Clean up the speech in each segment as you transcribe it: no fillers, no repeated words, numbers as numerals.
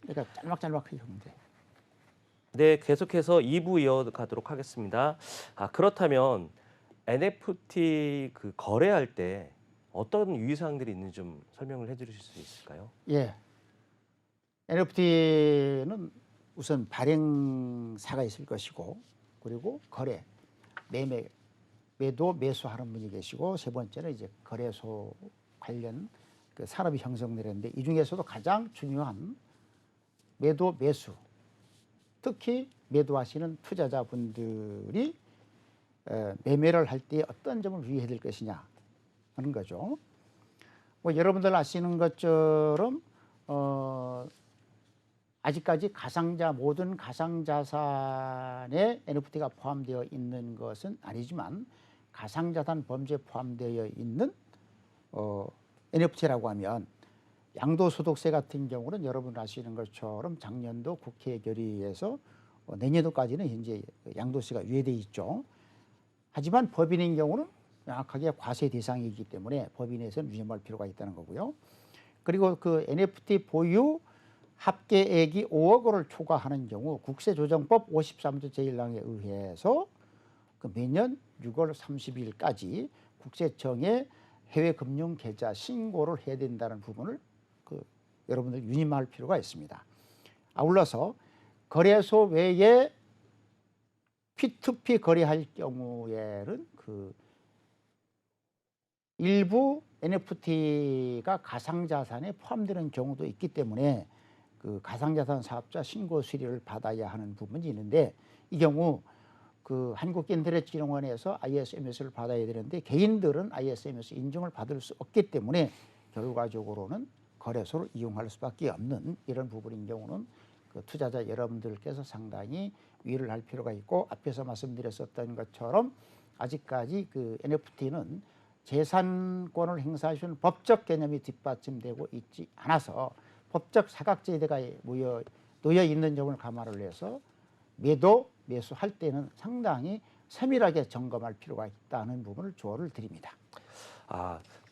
그러니까 짤막짤막하게 보면 돼. 네, 계속해서 2부 이어가도록 하겠습니다. 그렇다면 NFT 그 거래할 때 어떤 유의사항들이 있는지 좀 설명을 해주실 수 있을까요? 예. NFT는 우선 발행사가 있을 것이고, 그리고 거래, 매매, 매도, 매수하는 분이 계시고, 세 번째는 이제 거래소 관련 그 산업이 형성되는데, 이 중에서도 가장 중요한 매도, 매수, 특히 매도하시는 투자자분들이 매매를 할 때 어떤 점을 유의해야 될 것이냐 하는 거죠. 뭐 여러분들 아시는 것처럼 아직까지 모든 가상자산에 NFT가 포함되어 있는 것은 아니지만, 가상자산 범죄에 포함되어 있는 NFT라고 하면 양도소득세 같은 경우는 여러분 아시는 것처럼 작년도 국회 결의에서 내년도까지는 현재 양도세가 유예돼 있죠. 하지만 법인인 경우는 명확하게 과세 대상이기 때문에 법인에서는 유념할 필요가 있다는 거고요. 그리고 그 NFT 보유 합계액이 5억 원을 초과하는 경우 국세조정법 53조 제1항에 의해서 그 매년 6월 30일까지 국세청에 해외금융계좌 신고를 해야 된다는 부분을 여러분들 유념할 필요가 있습니다. 아울러서 거래소 외에 P2P 거래할 경우에는 일부 NFT가 가상자산에 포함되는 경우도 있기 때문에 그 가상자산 사업자 신고 수리를 받아야 하는 부분이 있는데, 이 경우 그 한국인터넷진흥원에서 ISMS를 받아야 되는데 개인들은 ISMS 인증을 받을 수 없기 때문에 결과적으로는 거래소를 이용할 수밖에 없는 이런 부분인 경우는 그 투자자 여러분들께서 상당히 유의를 할 필요가 있고, 앞에서 말씀드렸었던 것처럼 아직까지 그 NFT는 재산권을 행사하시는 법적 개념이 뒷받침되고 있지 않아서 법적 사각지대가 놓여 있는 점을 감안을 해서 매도, 매수할 때는 상당히 세밀하게 점검할 필요가 있다는 부분을 조언을 드립니다.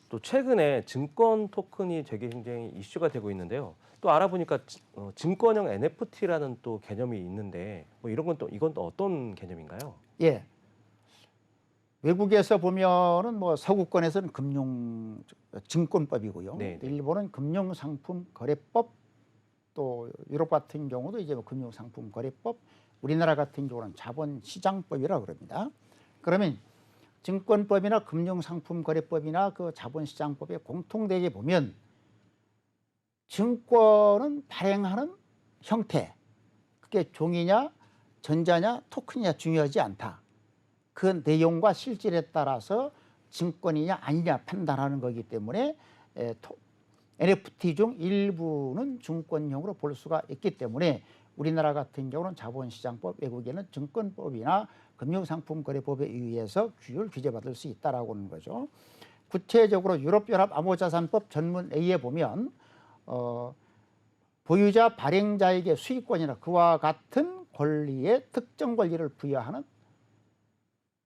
또 최근에 증권 토큰이 되게 굉장히 이슈가 되고 있는데요. 또 알아보니까 증권형 NFT라는 또 개념이 있는데 뭐 이건 또 어떤 개념인가요? 예. 외국에서 보면은 뭐 서구권에서는 증권법이고요. 네, 네. 일본은 금융상품거래법, 또 유럽 같은 경우도 이제 뭐 금융상품거래법, 우리나라 같은 경우는 자본시장법이라고 그럽니다. 그러면 증권법이나 금융상품거래법이나 그 자본시장법에 공통되게 보면 증권은 발행하는 형태, 그게 종이냐 전자냐 토큰이냐 중요하지 않다. 그 내용과 실질에 따라서 증권이냐 아니냐 판단하는 거기 때문에 NFT 중 일부는 증권형으로 볼 수가 있기 때문에 우리나라 같은 경우는 자본시장법, 외국에는 증권법이나 금융상품거래법에 의해서 규제받을 수 있다라고 하는 거죠. 구체적으로 유럽연합 암호자산법 전문 A에 보면 보유자 발행자에게 수익권이나 그와 같은 권리에 특정 권리를 부여하는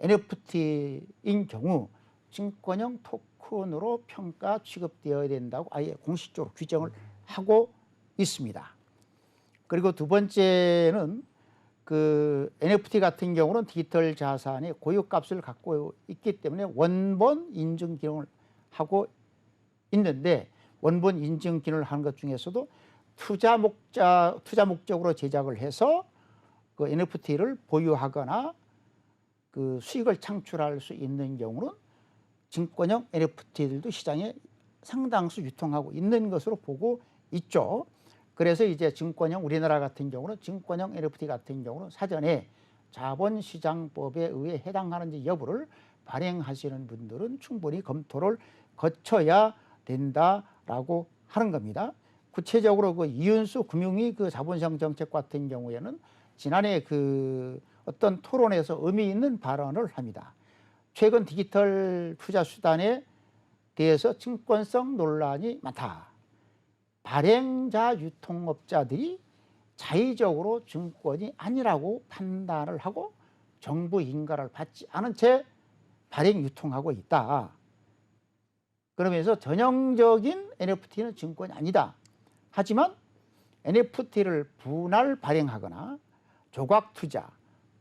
NFT인 경우 증권형 토큰으로 평가 취급되어야 된다고 아예 공식적으로 규정을 하고 있습니다. 그리고 두 번째는 그 NFT 같은 경우는 디지털 자산의 고유값을 갖고 있기 때문에 원본 인증 기능을 하고 있는데, 원본 인증 기능을 하는 것 중에서도 투자 목적으로 제작을 해서 그 NFT를 보유하거나 그 수익을 창출할 수 있는 경우는 증권형 NFT들도 시장에 상당수 유통하고 있는 것으로 보고 있죠. 그래서 이제 우리나라 같은 경우는 증권형 NFT 같은 경우는 사전에 자본시장법에 의해 해당하는지 여부를 발행하시는 분들은 충분히 검토를 거쳐야 된다라고 하는 겁니다. 구체적으로 그 이윤수 금융위 그 자본시장 정책 같은 경우에는 지난해 그 어떤 토론에서 의미 있는 발언을 합니다. 최근 디지털 투자 수단에 대해서 증권성 논란이 많다. 발행자 유통업자들이 자의적으로 증권이 아니라고 판단을 하고 정부 인가를 받지 않은 채 발행 유통하고 있다. 그러면서 전형적인 NFT는 증권이 아니다. 하지만 NFT를 분할 발행하거나 조각 투자,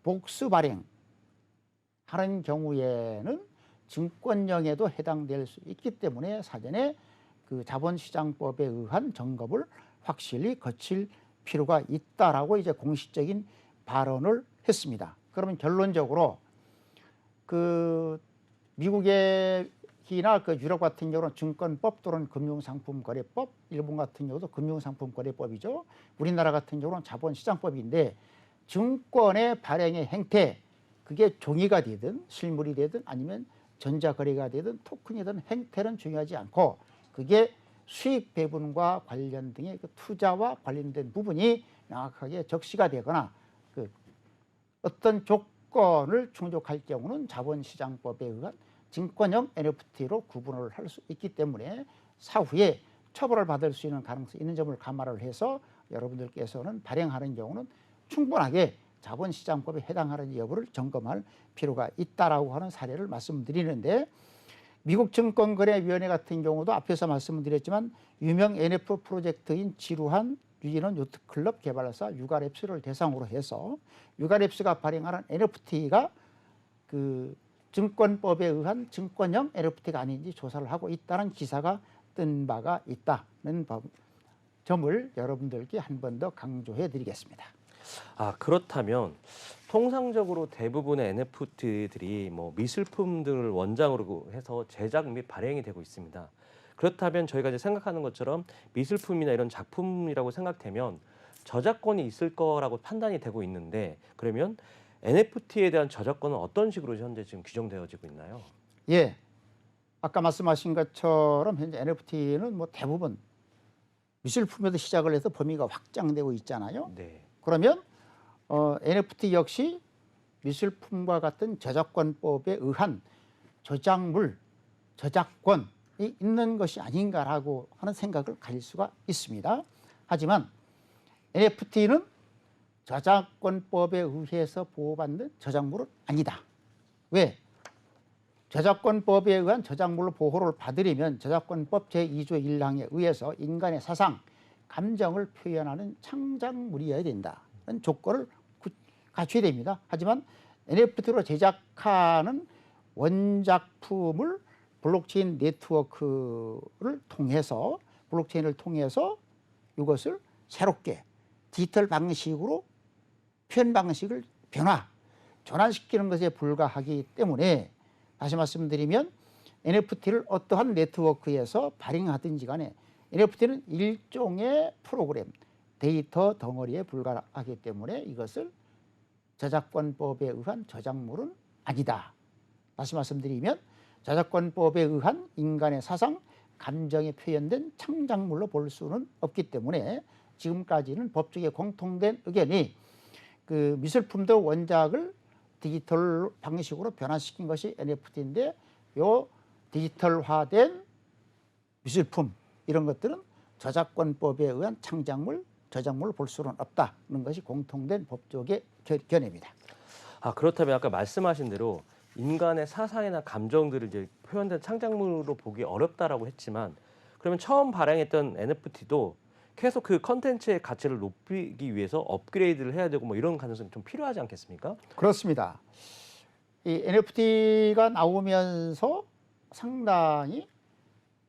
복수 발행하는 경우에는 증권령에도 해당될 수 있기 때문에 사전에 그 자본시장법에 의한 점검을 확실히 거칠 필요가 있다라고 이제 공식적인 발언을 했습니다. 그러면 결론적으로 그 미국이나 그 유럽 같은 경우는 증권법 또는 금융상품거래법, 일본 같은 경우도 금융상품거래법이죠. 우리나라 같은 경우는 자본시장법인데 증권의 발행의 행태, 그게 종이가 되든 실물이 되든 아니면 전자거래가 되든 토큰이든 행태는 중요하지 않고 그게 수익 배분과 관련 등의 그 투자와 관련된 부분이 명확하게 적시가 되거나 그 어떤 조건을 충족할 경우는 자본시장법에 의한 증권형 NFT로 구분을 할 수 있기 때문에 사후에 처벌을 받을 수 있는 가능성이 있는 점을 감안을 해서 여러분들께서는 발행하는 경우는 충분하게 자본시장법에 해당하는 여부를 점검할 필요가 있다라고 하는 사례를 말씀드리는데 미국 증권거래위원회 같은 경우도 앞에서 말씀드렸지만 유명 NF 프로젝트인 지루한 뉴질랜드 요트클럽 개발사 유가랩스를 대상으로 해서 유가랩스가 발행하는 NFT가 그 증권법에 의한 증권형 NFT가 아닌지 조사를 하고 있다는 기사가 뜬 바가 있다는 점을 여러분들께 한 번 더 강조해 드리겠습니다. 그렇다면 통상적으로 대부분의 NFT들이 뭐 미술품들을 원장으로 해서 제작 및 발행이 되고 있습니다. 그렇다면 저희가 이제 생각하는 것처럼 미술품이나 이런 작품이라고 생각되면 저작권이 있을 거라고 판단이 되고 있는데 그러면 NFT에 대한 저작권은 어떤 식으로 현재 지금 규정되어지고 있나요? 예, 아까 말씀하신 것처럼 현재 NFT는 뭐 대부분 미술품에도 시작을 해서 범위가 확장되고 있잖아요. 네. 그러면 NFT 역시 미술품과 같은 저작권법에 의한 저작물, 저작권이 있는 것이 아닌가라고 하는 생각을 가질 수가 있습니다. 하지만 NFT는 저작권법에 의해서 보호받는 저작물은 아니다. 왜? 저작권법에 의한 저작물로 보호를 받으려면 저작권법 제2조 1항에 의해서 인간의 사상, 감정을 표현하는 창작물이어야 된다는 조건을 갖춰야 됩니다. 하지만 NFT로 제작하는 원작품을 블록체인 네트워크를 통해서 블록체인을 통해서 이것을 새롭게 디지털 방식으로 표현 방식을 전환시키는 것에 불과하기 때문에 다시 말씀드리면 NFT를 어떠한 네트워크에서 발행하든지 간에 NFT는 일종의 프로그램, 데이터 덩어리에 불과하기 때문에 이것을 저작권법에 의한 저작물은 아니다. 다시 말씀드리면 저작권법에 의한 인간의 사상, 감정이 표현된 창작물로 볼 수는 없기 때문에 지금까지는 법적에 공통된 의견이 그 미술품도 원작을 디지털 방식으로 변화시킨 것이 NFT인데 요 디지털화된 미술품 이런 것들은 저작권법에 의한 창작물, 저작물을 볼 수는 없다는 것이 공통된 법적의 견해입니다. 그렇다면 아까 말씀하신 대로 인간의 사상이나 감정들을 이제 표현된 창작물로 보기 어렵다라고 했지만 그러면 처음 발행했던 NFT도 계속 그 컨텐츠의 가치를 높이기 위해서 업그레이드를 해야 되고 뭐 이런 가능성이 좀 필요하지 않겠습니까? 그렇습니다. 이 NFT가 나오면서 상당히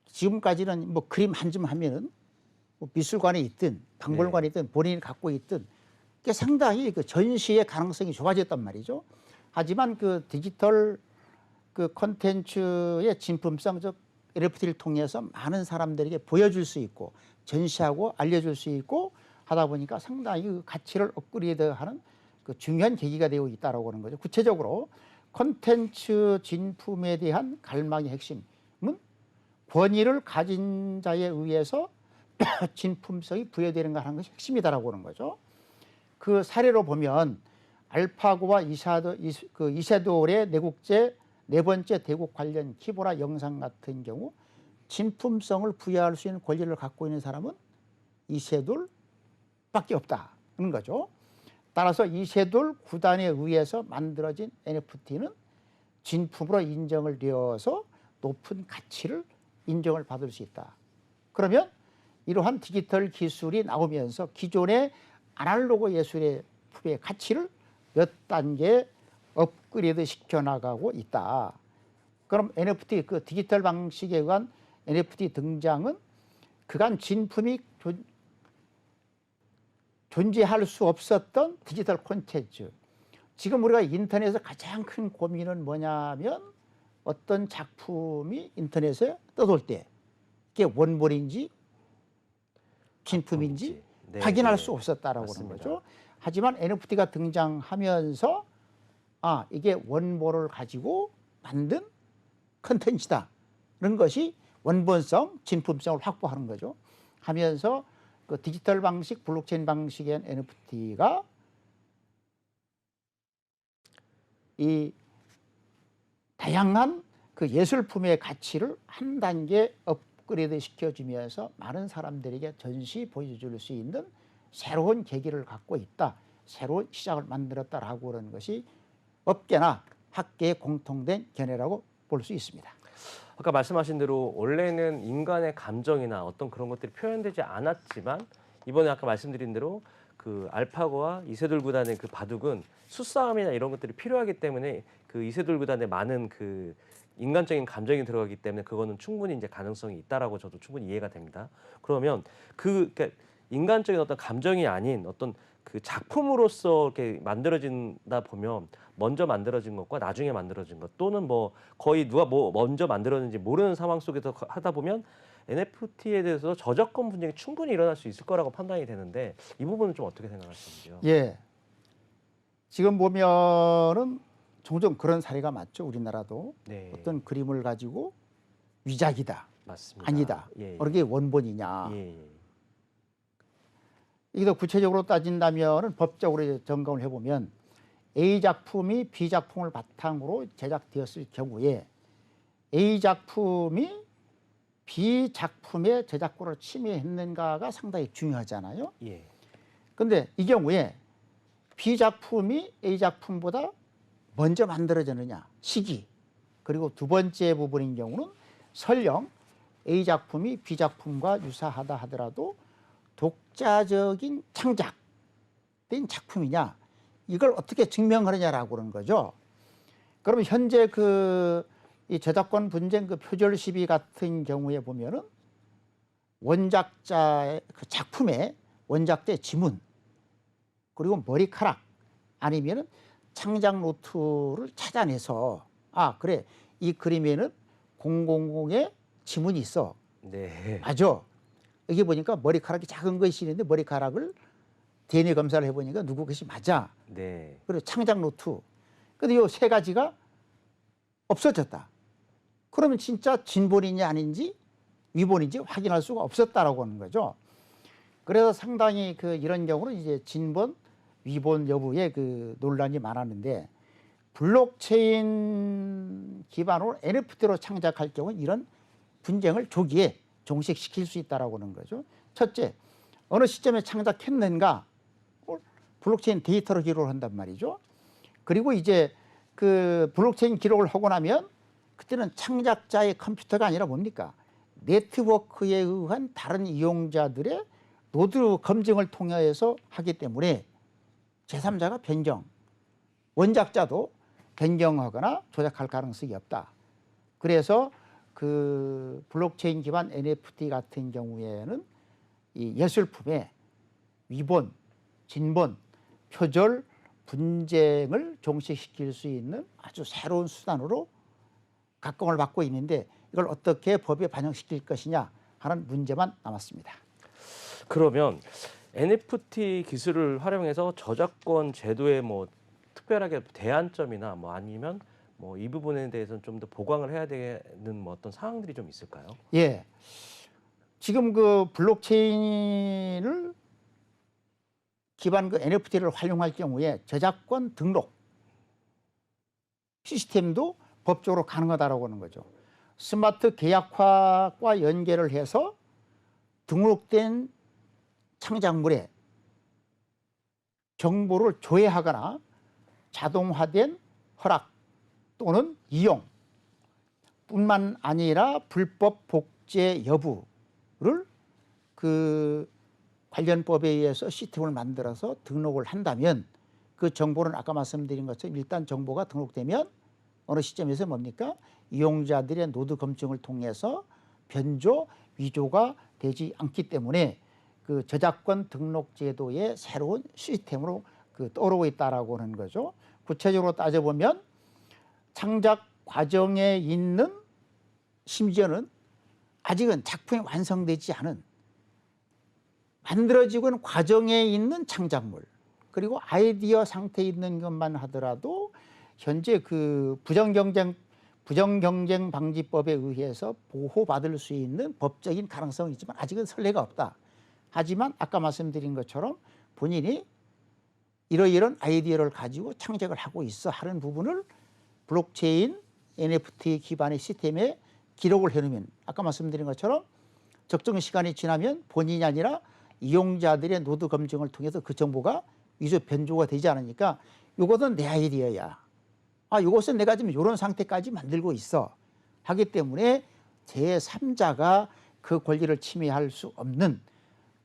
지금까지는 뭐 그림 한 점 하면은 뭐 미술관에 있든 박물관에 있든 본인이 갖고 있든 게 상당히 그 전시의 가능성이 좁아졌단 말이죠. 하지만 그 디지털 그 콘텐츠의 진품성 즉 NFT를 통해서 많은 사람들에게 보여줄 수 있고 전시하고 알려줄 수 있고 하다 보니까 상당히 그 가치를 업그레이드하는 그 중요한 계기가 되고 있다라고 하는 거죠. 구체적으로 콘텐츠 진품에 대한 갈망의 핵심은 권위를 가진 자에 의해서 진품성이 부여되는가 하는 것이 핵심이다라고 하는 거죠. 그 사례로 보면 알파고와 이세돌의 내국제 네 번째 대국 관련 키보라 영상 같은 경우 진품성을 부여할 수 있는 권리를 갖고 있는 사람은 이세돌밖에 없다는 거죠. 따라서 이세돌 구단에 의해서 만들어진 NFT는 진품으로 인정을 되어서 높은 가치를 인정을 받을 수 있다. 그러면 이러한 디지털 기술이 나오면서 기존의 아날로그 예술의 품의 가치를 몇 단계 업그레이드 시켜나가고 있다. 그럼 NFT, 그 디지털 방식에 의한 NFT 등장은 그간 진품이 존재할 수 없었던 디지털 콘텐츠. 지금 우리가 인터넷에서 가장 큰 고민은 뭐냐면 어떤 작품이 인터넷에 떠돌 때 이게 원본인지 진품인지 네, 확인할 네. 수 없었다라고 하는 맞습니다. 거죠. 하지만 NFT가 등장하면서 이게 원본을 가지고 만든 컨텐츠다. 그런 것이 원본성, 진품성을 확보하는 거죠. 하면서 그 디지털 방식, 블록체인 방식의 NFT가 이 다양한 그 예술품의 가치를 한 단계 업그레이드 시켜주면서 많은 사람들에게 전시 보여줄 수 있는 새로운 계기를 갖고 있다. 새로운 시작을 만들었다라고 하는 것이 업계나 학계의 공통된 견해라고 볼 수 있습니다. 아까 말씀하신 대로 원래는 인간의 감정이나 어떤 그런 것들이 표현되지 않았지만 이번에 아까 말씀드린 대로 그 알파고와 이세돌 구단의 그 바둑은 수싸움이나 이런 것들이 필요하기 때문에 그 이세돌 구단의 많은 그 인간적인 감정이 들어가기 때문에 그거는 충분히 이제 가능성이 있다라고 저도 충분히 이해가 됩니다. 그러면 그러니까 인간적인 어떤 감정이 아닌 어떤 그 작품으로서 이렇게 만들어진다 보면 먼저 만들어진 것과 나중에 만들어진 것 또는 뭐 거의 누가 뭐 먼저 만들었는지 모르는 상황 속에서 하다 보면 NFT에 대해서 저작권 분쟁이 충분히 일어날 수 있을 거라고 판단이 되는데 이 부분은 좀 어떻게 생각하시는지요? 예. 지금 보면은 종종 그런 사례가 많죠. 우리나라도 네, 어떤 그림을 가지고 위작이다, 맞습니다. 아니다, 예, 어느 게 원본이냐. 예, 예. 이게 더 구체적으로 따진다면 법적으로 점검을 해보면 A 작품이 B 작품을 바탕으로 제작되었을 경우에 A 작품이 B 작품의 저작권을 침해했는가가 상당히 중요하잖아요. 예. 그런데 이 경우에 B 작품이 A 작품보다 먼저 만들어졌느냐, 시기. 그리고 두 번째 부분인 경우는 설령 A 작품이 B 작품과 유사하다 하더라도 독자적인 창작된 작품이냐, 이걸 어떻게 증명하느냐라고 그러는 거죠. 그러면 현재 이 저작권 분쟁 그 표절 시비 같은 경우에 보면은 원작자의 그 작품의 원작자의 지문 그리고 머리카락 아니면은 창작 노트를 찾아내서 그래, 이 그림에는 000의 지문이 있어. 네. 맞아. 여기 보니까 머리카락이 작은 것이 있는데 머리카락을 DNA 검사를 해보니까 누구 것이 맞아. 네. 그리고 창작 노트. 근데 이 세 가지가 없어졌다. 그러면 진짜 진본인지 아닌지 위본인지 확인할 수가 없었다라고 하는 거죠. 그래서 상당히 이런 경우는 이제 진본, 위본 여부에 논란이 많았는데 블록체인 기반으로 NFT로 창작할 경우 이런 분쟁을 조기에 종식시킬 수 있다라고 하는 거죠. 첫째, 어느 시점에 창작했는가 블록체인 데이터로 기록을 한단 말이죠. 그리고 이제 블록체인 기록을 하고 나면 그때는 창작자의 컴퓨터가 아니라 뭡니까? 네트워크에 의한 다른 이용자들의 노드 검증을 통해서 하기 때문에 제3자가 변경, 원작자도 변경하거나 조작할 가능성이 없다. 그래서 블록체인 기반 NFT 같은 경우에는 이 예술품의 위본, 진본, 표절, 분쟁을 종식시킬 수 있는 아주 새로운 수단으로 각광을 받고 있는데 이걸 어떻게 법에 반영시킬 것이냐 하는 문제만 남았습니다. 그러면 NFT 기술을 활용해서 저작권 제도에 뭐 특별하게 대안점이나 뭐 아니면 뭐 이 부분에 대해서는 좀 더 보강을 해야 되는 뭐 어떤 사항들이 좀 있을까요? 예. 지금 블록체인을 기반 NFT를 활용할 경우에 저작권 등록 시스템도 법적으로 가능하다라고 하는 거죠. 스마트 계약화과 연계를 해서 등록된 창작물에 정보를 조회하거나 자동화된 허락 또는 이용 뿐만 아니라 불법 복제 여부를 그 관련법에 의해서 시스템을 만들어서 등록을 한다면 그 정보는 아까 말씀드린 것처럼 일단 정보가 등록되면 어느 시점에서 뭡니까? 이용자들의 노드 검증을 통해서 변조, 위조가 되지 않기 때문에 그 저작권 등록 제도의 새로운 시스템으로 그 떠오르고 있다라고 하는 거죠. 구체적으로 따져보면 창작 과정에 있는, 심지어는 아직은 작품이 완성되지 않은, 만들어지고 있는 과정에 있는 창작물, 그리고 아이디어 상태에 있는 것만 하더라도 현재 그 부정경쟁 방지법에 의해서 보호받을 수 있는 법적인 가능성은 있지만 아직은 선례가 없다. 하지만 아까 말씀드린 것처럼 본인이 이러이런 아이디어를 가지고 창작을 하고 있어 하는 부분을 블록체인 NFT 기반의 시스템에 기록을 해놓으면 아까 말씀드린 것처럼 적정 시간이 지나면 본인이 아니라 이용자들의 노드 검증을 통해서 그 정보가 위조 변조가 되지 않으니까 이것은 내 아이디어야. 이것은 내가 지금 이런 상태까지 만들고 있어. 하기 때문에 제3자가 그 권리를 침해할 수 없는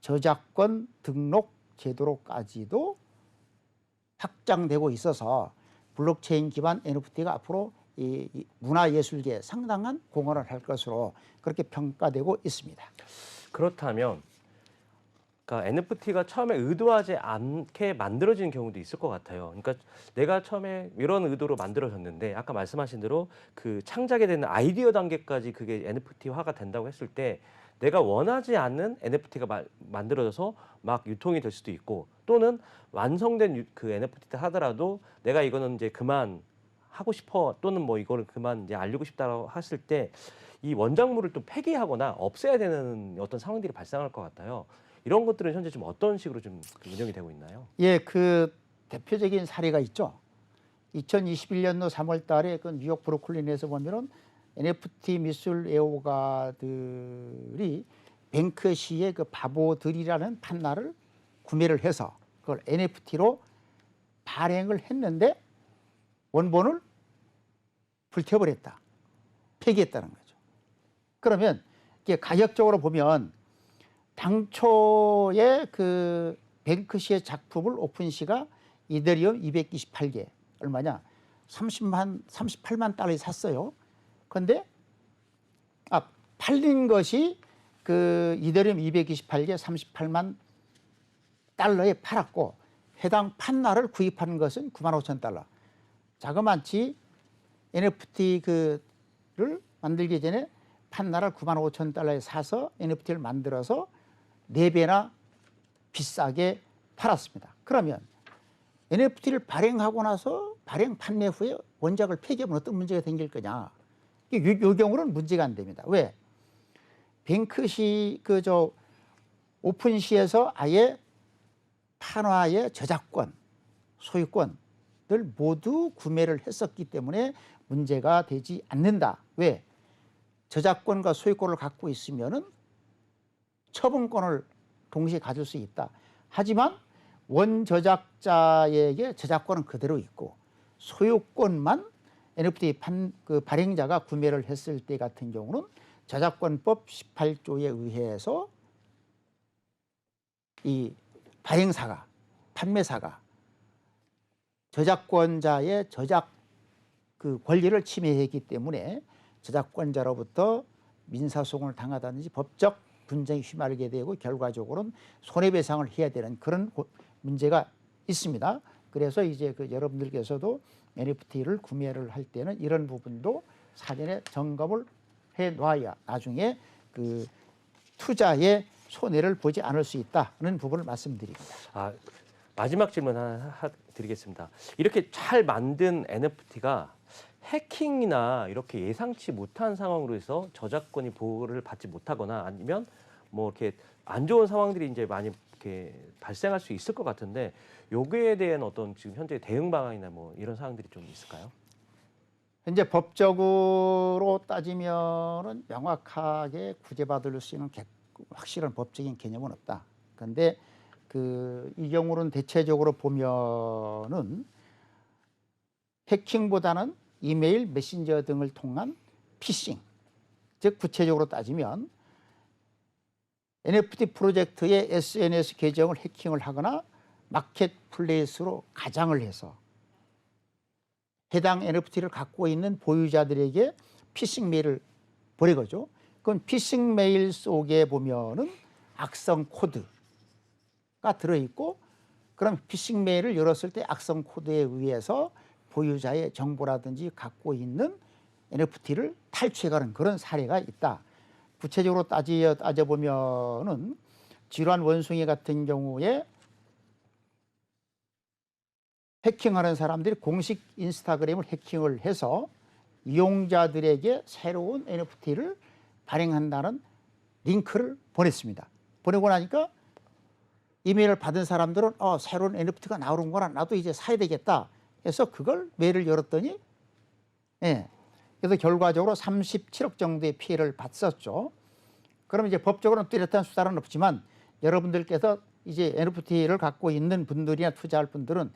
저작권 등록 제도로까지도 확장되고 있어서 블록체인 기반 NFT가 앞으로 이 문화예술계에 상당한 공헌을 할 것으로 그렇게 평가되고 있습니다. 그렇다면 그러니까 NFT가 처음에 의도하지 않게 만들어지는 경우도 있을 것 같아요. 그러니까 내가 처음에 이런 의도로 만들어졌는데 아까 말씀하신 대로 그 창작에 되는 아이디어 단계까지 그게 NFT화가 된다고 했을 때 내가 원하지 않는 NFT가 만들어져서 막 유통이 될 수도 있고 또는 완성된 그 NFT 하더라도 내가 이거는 이제 그만 하고 싶어 또는 뭐 이거를 그만 이제 알리고 싶다고 했을 때 이 원작물을 또 폐기하거나 없애야 되는 어떤 상황들이 발생할 것 같아요. 이런 것들은 현재 좀 어떤 식으로 좀 운영이 되고 있나요? 예, 그 대표적인 사례가 있죠. 2021년도 3월 달에 그 뉴욕 브루클린에서 보면은 NFT 미술 애호가들이 뱅크시의 그 바보들이라는 판넬을 구매를 해서 그걸 NFT로 발행을 했는데 원본을 불태워버렸다. 폐기했다는 거죠. 그러면 이게 가격적으로 보면 당초에 그 뱅크시의 작품을 오픈시가 이더리움 228개 얼마냐? 38만 달러에 샀어요. 근데 팔린 것이 그 이더리움 228개 38만 달러에 팔았고 해당 판넬을 구입한 것은 9만 5천 달러. 자그마치 NFT 그를 만들기 전에 판넬을 9만 5천 달러에 사서 NFT를 만들어서 4배나 비싸게 팔았습니다. 그러면 NFT를 발행하고 나서 발행 판매 후에 원작을 폐기하면 어떤 문제가 생길 거냐? 이 경우는 문제가 안 됩니다. 왜? 뱅크시 오픈시에서 아예 판화의 저작권, 소유권을 모두 구매를 했었기 때문에 문제가 되지 않는다. 왜? 저작권과 소유권을 갖고 있으면은 처분권을 동시에 가질 수 있다. 하지만 원 저작자에게 저작권은 그대로 있고 소유권만 NFT 발행자가 구매를 했을 때 같은 경우는 저작권법 18조에 의해서 이 발행사가, 판매사가 저작권자의 저작 그 권리를 침해했기 때문에 저작권자로부터 민사소송을 당하다든지 법적 분쟁에 휘말리게 되고 결과적으로는 손해배상을 해야 되는 그런 문제가 있습니다. 그래서 이제 그 여러분들께서도 NFT를 구매를 할 때는 이런 부분도 사전에 점검을 해 놔야 나중에 그 투자에 손해를 보지 않을 수 있다는 부분을 말씀드립니다. 마지막 질문 하나 드리겠습니다. 이렇게 잘 만든 NFT가 해킹이나 이렇게 예상치 못한 상황으로 해서 저작권이 보호를 받지 못하거나 아니면 뭐 이렇게 안 좋은 상황들이 이제 많이 이렇게 발생할 수 있을 것 같은데 요거에 대한 어떤 지금 현재 대응 방안이나 뭐 이런 사항들이 좀 있을까요? 현재 법적으로 따지면은 명확하게 구제받을 수 있는 확실한 법적인 개념은 없다. 그런데 이 경우는 대체적으로 보면은 해킹보다는 이메일, 메신저 등을 통한 피싱, 즉 구체적으로 따지면 NFT 프로젝트의 SNS 계정을 해킹을 하거나 마켓플레이스로 가장을 해서 해당 NFT를 갖고 있는 보유자들에게 피싱 메일을 보내거죠. 그건 피싱 메일 속에 보면은 악성 코드가 들어있고, 그럼 피싱 메일을 열었을 때 악성 코드에 의해서 보유자의 정보라든지 갖고 있는 NFT를 탈취해가는 그런 사례가 있다. 구체적으로 따져보면은 질환 원숭이 같은 경우에 해킹하는 사람들이 공식 인스타그램을 해킹을 해서 이용자들에게 새로운 NFT를 발행한다는 링크를 보냈습니다. 보내고 나니까 이메일을 받은 사람들은 새로운 NFT가 나오는구나, 나도 이제 사야 되겠다 해서 그걸 메일을 열었더니 그래서 결과적으로 37억 정도의 피해를 봤었죠. 그럼 이제 법적으로는 뚜렷한 수단은 없지만 여러분들께서 이제 NFT를 갖고 있는 분들이나 투자할 분들은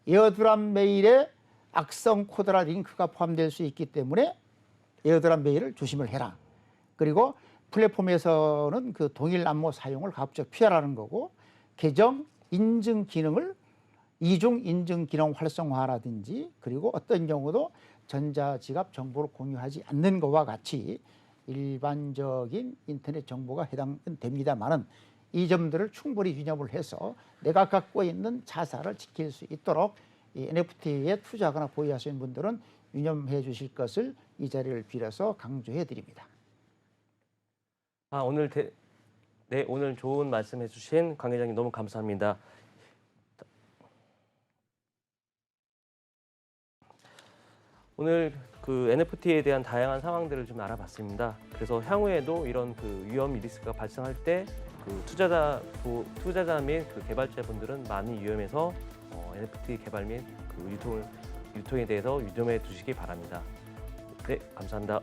에어드랍 메일에 악성 코드나 링크가 포함될 수 있기 때문에 에어드랍 메일을 조심을 해라. 그리고 플랫폼에서는 그 동일 암호 사용을 가급적 피하라는 거고, 계정 인증 기능을 이중 인증 기능 활성화라든지, 그리고 어떤 경우도 전자지갑 정보를 공유하지 않는 것과 같이 일반적인 인터넷 정보가 해당됩니다만은 이 점들을 충분히 유념을 해서 내가 갖고 있는 자산을 지킬 수 있도록 이 NFT에 투자하거나 보유하시는 분들은 유념해 주실 것을 이 자리를 빌어서 강조해 드립니다. 오늘 좋은 말씀해 주신 강 회장님 너무 감사합니다. 오늘 그 NFT에 대한 다양한 상황들을 좀 알아봤습니다. 그래서 향후에도 이런 그 위험 리스크가 발생할 때 그 투자자 및 그 개발자분들은 많이 유념해서 NFT 개발 및 그 유통에 대해서 유념해 두시기 바랍니다. 네, 감사합니다.